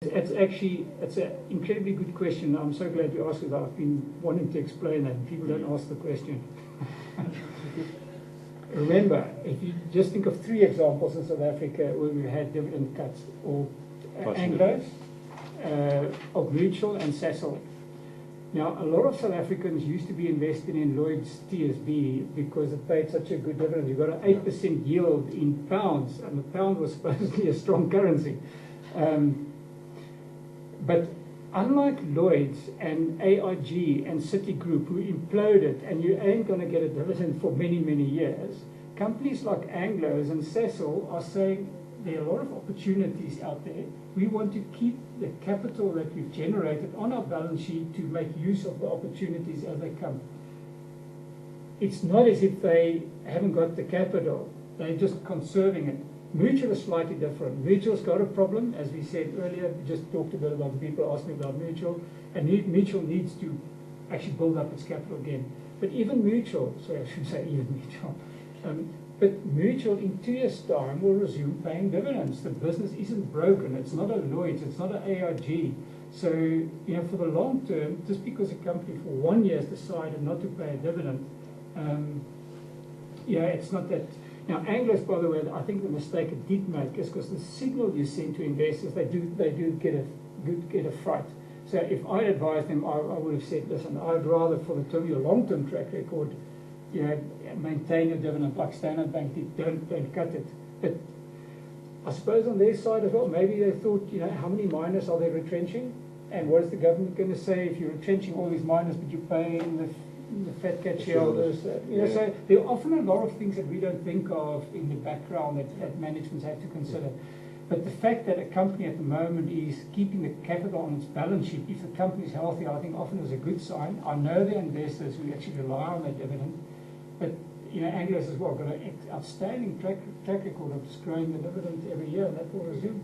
It's an incredibly good question. I'm so glad you asked it. I've been wanting to explain that. People don't ask the question. Remember, if you just think of 3 examples in South Africa where we had dividend cuts, or Anglos, of Mutual and Sasol. Now, a lot of South Africans used to be invested in Lloyd's TSB because it paid such a good dividend. You got an 8% yield in pounds, and the pound was supposedly a strong currency. But unlike Lloyd's and AIG and Citigroup, who imploded, and you ain't going to get a dividend for many, many years, companies like Anglos and Sasol are saying there are a lot of opportunities out there. We want to keep the capital that we've generated on our balance sheet to make use of the opportunities as they come. It's not as if they haven't got the capital, they're just conserving it. Mutual is slightly different. Mutual's got a problem, as we said earlier. We just talked a bit about the people asking about Mutual, and Mutual needs to actually build up its capital again. But even Mutual, sorry, I should say even Mutual, but Mutual in 2 years' time will resume paying dividends. The business isn't broken. It's not a Lloyd's. It's not an AIG. So, for the long term, just because a company for 1 year has decided not to pay a dividend, it's not that. Now, Anglos, by the way, I think the mistake it did make is because the signal you send to investors, they do get a fright. So if I'd advised them, I would have said, listen, I'd rather for your long-term track record, maintain your dividend like Standard Bank did. Don't cut it. But I suppose on their side as well, maybe they thought, how many miners are they retrenching? And what is the government going to say if you're retrenching all these miners, but you're paying the fat cat shareholders? So there are often a lot of things that we don't think of in the background that managements have to consider. But the fact that a company at the moment is keeping the capital on its balance sheet, if the company is healthy, I think often is a good sign. I know the investors who actually rely on that dividend, but Anglos as well got an outstanding track record of just growing the dividend every year, and that will resume.